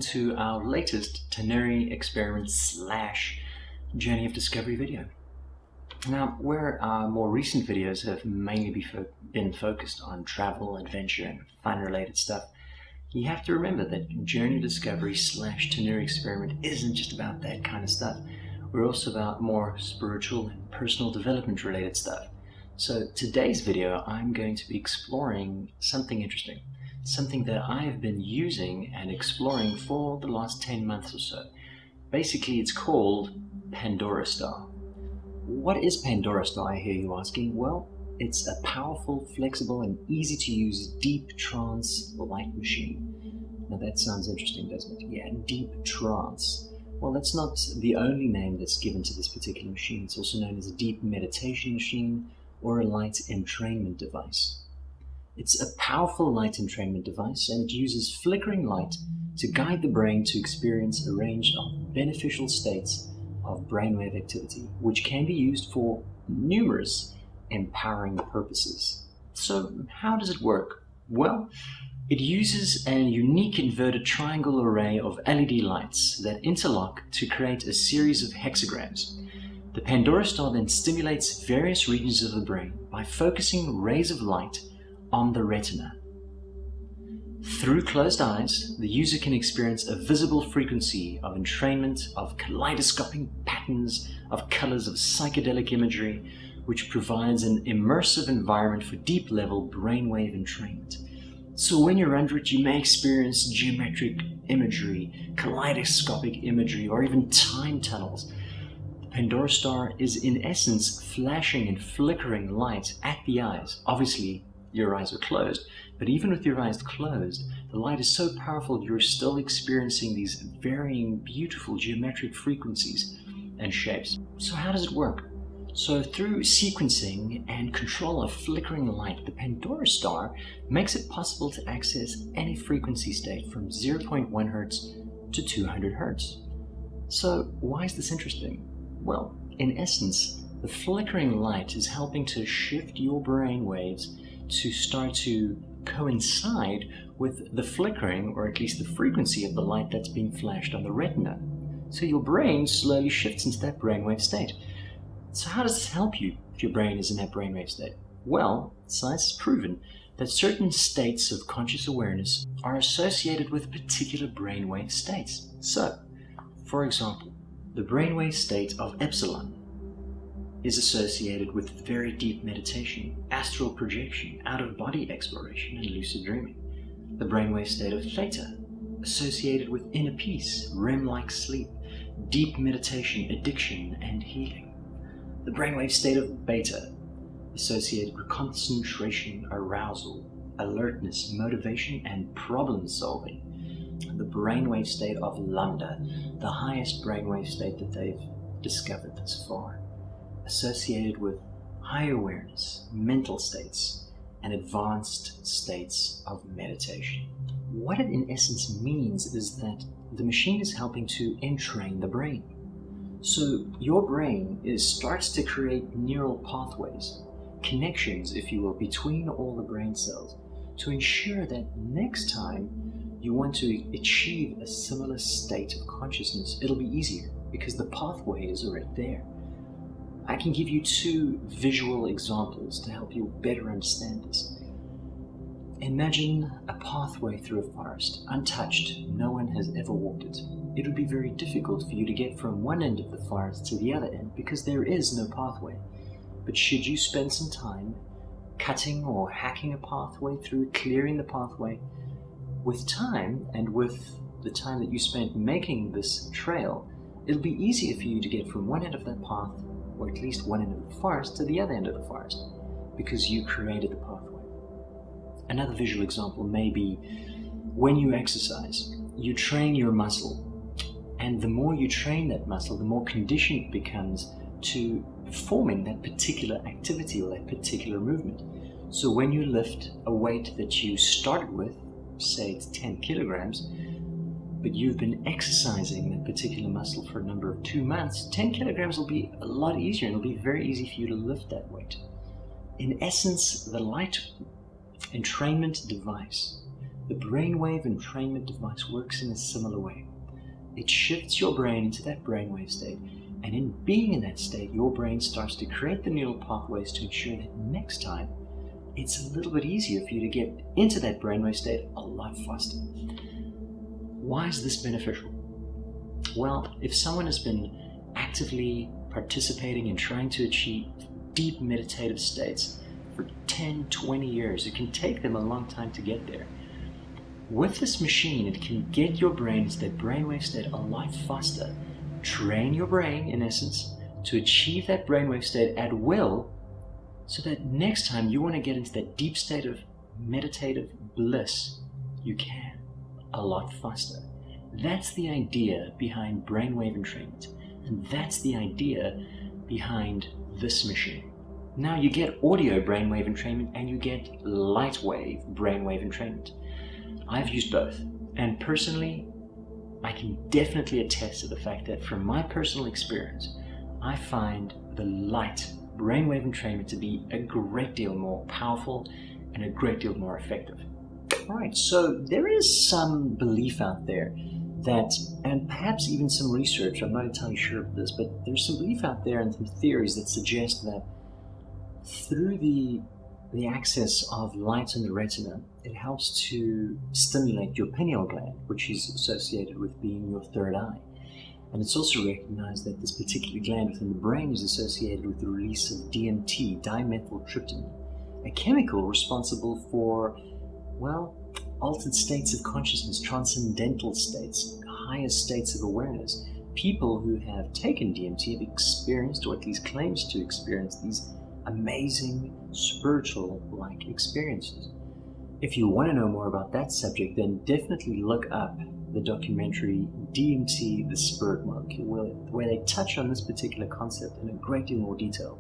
to our latest Ternary Experiment / Journey of Discovery video. Now, where our more recent videos have mainly been focused on travel, adventure, and fun-related stuff, you have to remember that Journey of Discovery / Ternary Experiment isn't just about that kind of stuff. We're also about more spiritual and personal development related stuff. So today's video, I'm going to be exploring something interesting. Something that I have been using and exploring for the last 10 months or so. Basically, it's called Pandora Star. What is Pandora Star, I hear you asking? Well, it's a powerful, flexible, and easy to use deep trance light machine. Now that sounds interesting, doesn't it? Yeah, deep trance. Well, that's not the only name that's given to this particular machine. It's also known as a deep meditation machine or a light entrainment device. It's a powerful light entrainment device, and it uses flickering light to guide the brain to experience a range of beneficial states of brainwave activity, which can be used for numerous empowering purposes. So how does it work? Well, it uses a unique inverted triangle array of LED lights that interlock to create a series of hexagrams. The Pandora Star then stimulates various regions of the brain by focusing rays of light on the retina. Through closed eyes, the user can experience a visible frequency of entrainment, of kaleidoscopic patterns, of colors, of psychedelic imagery, which provides an immersive environment for deep-level brainwave entrainment. So when you're under it, you may experience geometric imagery, kaleidoscopic imagery, or even time tunnels. The Pandora Star is in essence flashing and flickering light at the eyes. Obviously, your eyes are closed, but even with your eyes closed, the light is so powerful you're still experiencing these varying, beautiful geometric frequencies and shapes. So how does it work? So through sequencing and control of flickering light, the Pandora Star makes it possible to access any frequency state from 0.1 Hz to 200 Hz. So why is this interesting? Well, in essence, the flickering light is helping to shift your brain waves to start to coincide with the flickering, or at least the frequency of the light that's being flashed on the retina. So your brain slowly shifts into that brainwave state. So how does this help you if your brain is in that brainwave state? Well, science has proven that certain states of conscious awareness are associated with particular brainwave states. So, for example, the brainwave state of Epsilon is associated with very deep meditation, astral projection, out-of-body exploration, and lucid dreaming. The brainwave state of Theta, associated with inner peace, REM-like sleep, deep meditation, addiction, and healing. The brainwave state of Beta, associated with concentration, arousal, alertness, motivation, and problem-solving. The brainwave state of Lambda, the highest brainwave state that they've discovered thus far, associated with high awareness, mental states, and advanced states of meditation. What it in essence means is that the machine is helping to entrain the brain. So your brain starts to create neural pathways, connections, if you will, between all the brain cells to ensure that next time you want to achieve a similar state of consciousness, it'll be easier because the pathway is already there. I can give you two visual examples to help you better understand this. Imagine a pathway through a forest, untouched, no one has ever walked it. It would be very difficult for you to get from one end of the forest to the other end because there is no pathway. But should you spend some time cutting or hacking a pathway through, clearing the pathway, with time and with the time that you spent making this trail, it'll be easier for you to get from one end of that path, or at least one end of the forest, to the other end of the forest, because you created the pathway. Another visual example may be when you exercise, you train your muscle, and the more you train that muscle, the more conditioned it becomes to performing that particular activity or that particular movement. So when you lift a weight that you started with, say it's 10 kilograms, but you've been exercising that particular muscle for a number of 2 months, 10 kilograms will be a lot easier and it'll be very easy for you to lift that weight. In essence, the light entrainment device, the brainwave entrainment device works in a similar way. It shifts your brain into that brainwave state, and in being in that state, your brain starts to create the neural pathways to ensure that next time, it's a little bit easier for you to get into that brainwave state a lot faster. Why is this beneficial? Well, if someone has been actively participating in trying to achieve deep meditative states for 10, 20 years, it can take them a long time to get there. With this machine, it can get your brain into that brainwave state a lot faster, train your brain, in essence, to achieve that brainwave state at will, so that next time you want to get into that deep state of meditative bliss, you can a lot faster. That's the idea behind brainwave entrainment, and that's the idea behind this machine. Now you get audio brainwave entrainment and you get light wave brainwave entrainment. I've used both, and personally, I can definitely attest to the fact that from my personal experience, I find the light brainwave entrainment to be a great deal more powerful and a great deal more effective. Alright, so there is some belief out there that, and perhaps even some research, I'm not entirely sure of this, but there's some belief out there and some theories that suggest that through the access of light in the retina, it helps to stimulate your pineal gland, which is associated with being your third eye. And it's also recognized that this particular gland within the brain is associated with the release of DMT, dimethyltryptamine, a chemical responsible for, well, altered states of consciousness, transcendental states, higher states of awareness. People who have taken DMT have experienced, or at least claims to experience, these amazing spiritual-like experiences. If you want to know more about that subject, then definitely look up the documentary DMT, the Spirit Molecule, where they touch on this particular concept in a great deal more detail.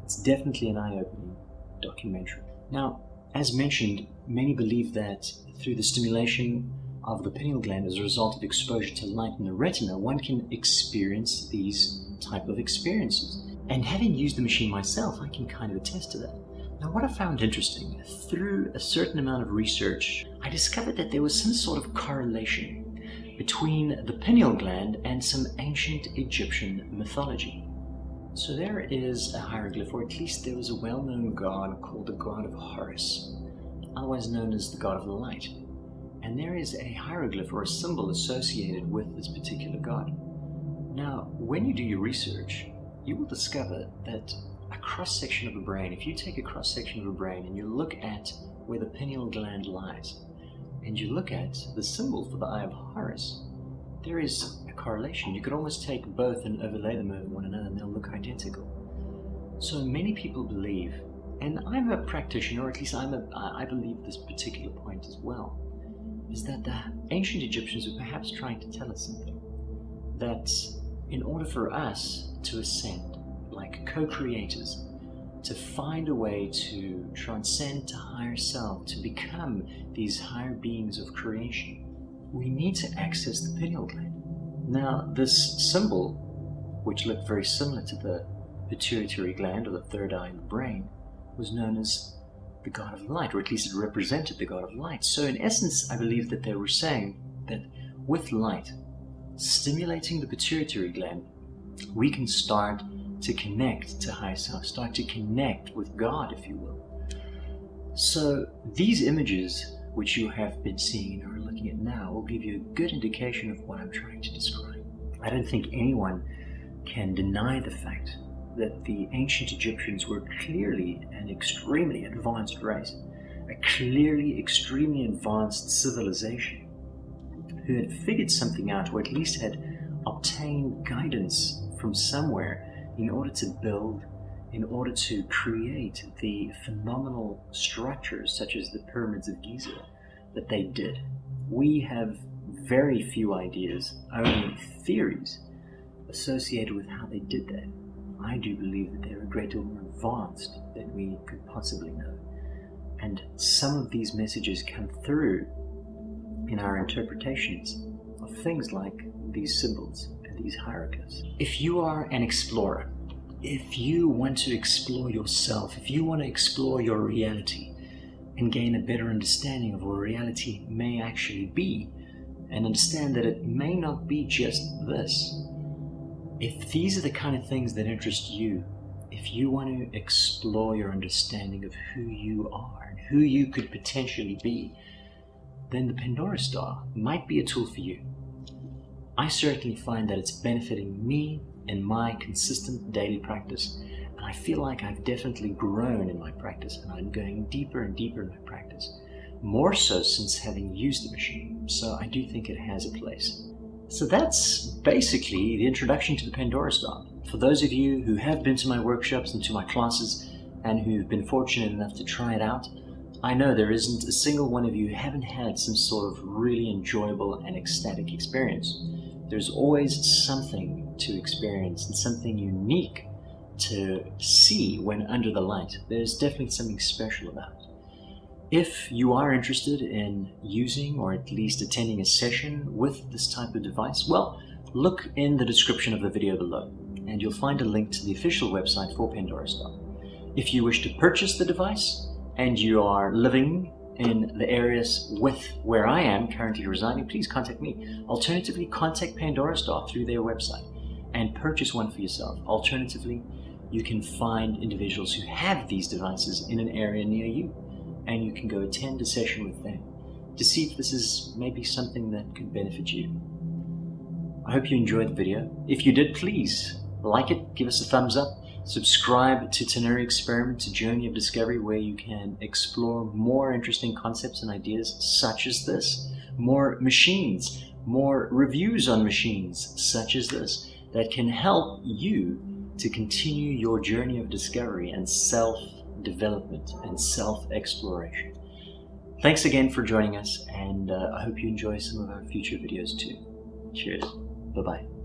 It's definitely an eye-opening documentary. Now, as mentioned, many believe that through the stimulation of the pineal gland as a result of exposure to light in the retina, one can experience these type of experiences. And having used the machine myself, I can kind of attest to that. Now, what I found interesting, through a certain amount of research, I discovered that there was some sort of correlation between the pineal gland and some ancient Egyptian mythology. So there is a hieroglyph, or at least there was a well-known god called the god of Horus, otherwise known as the god of light. And there is a hieroglyph or a symbol associated with this particular god. Now, when you do your research, you will discover that a cross-section of a brain, if you take a cross-section of a brain and you look at where the pineal gland lies, and you look at the symbol for the eye of Horus, there is a correlation. You could almost take both and overlay them over one another and they'll look identical. So many people believe, and I'm a practitioner, or at least I believe this particular point as well, is that the ancient Egyptians were perhaps trying to tell us something. That in order for us to ascend, like co-creators, to find a way to transcend to higher self, to become these higher beings of creation, we need to access the pineal gland. Now, this symbol, which looked very similar to the pituitary gland, or the third eye in the brain, was known as the god of light, or at least it represented the god of light. So in essence, I believe that they were saying that with light, stimulating the pituitary gland, we can start to connect to higher self, start to connect with God, if you will. So these images, which you have been seeing and are looking at now, will give you a good indication of what I'm trying to describe. I don't think anyone can deny the fact that the ancient Egyptians were clearly an extremely advanced race, a clearly extremely advanced civilization, who had figured something out, or at least had obtained guidance from somewhere in order to build, in order to create the phenomenal structures such as the pyramids of Giza that they did. We have very few ideas, only theories associated with how they did that. I do believe that they're a great deal more advanced than we could possibly know. And some of these messages come through in our interpretations of things like these symbols and these hieroglyphs. If you are an explorer, if you want to explore yourself, if you want to explore your reality, and gain a better understanding of what reality may actually be, and understand that it may not be just this. If these are the kind of things that interest you, if you want to explore your understanding of who you are and who you could potentially be, then the Pandora Star might be a tool for you. I certainly find that it's benefiting me in my consistent daily practice, and I feel like I've definitely grown in my practice, and I'm going deeper and deeper in my practice, more so since having used the machine, so I do think it has a place. So that's basically the introduction to the Pandora Star. For those of you who have been to my workshops and to my classes and who've been fortunate enough to try it out, I know there isn't a single one of you who haven't had some sort of really enjoyable and ecstatic experience. There's always something to experience and something unique to see when under the light. There's definitely something special about it. If you are interested in using or at least attending a session with this type of device, well, look in the description of the video below and you'll find a link to the official website for Pandora Star. If you wish to purchase the device and you are living in the areas with where I am currently residing, please contact me. Alternatively, contact Pandora Star through their website and purchase one for yourself. Alternatively, you can find individuals who have these devices in an area near you, and you can go attend a session with them to see if this is maybe something that could benefit you. I hope you enjoyed the video. If you did, please like it, give us a thumbs up, subscribe to Untitled Experiment, a journey of discovery where you can explore more interesting concepts and ideas such as this, more machines, more reviews on machines such as this that can help you to continue your journey of discovery and self-development and self-exploration. Thanks again for joining us, and I hope you enjoy some of our future videos too. Cheers. Bye-bye.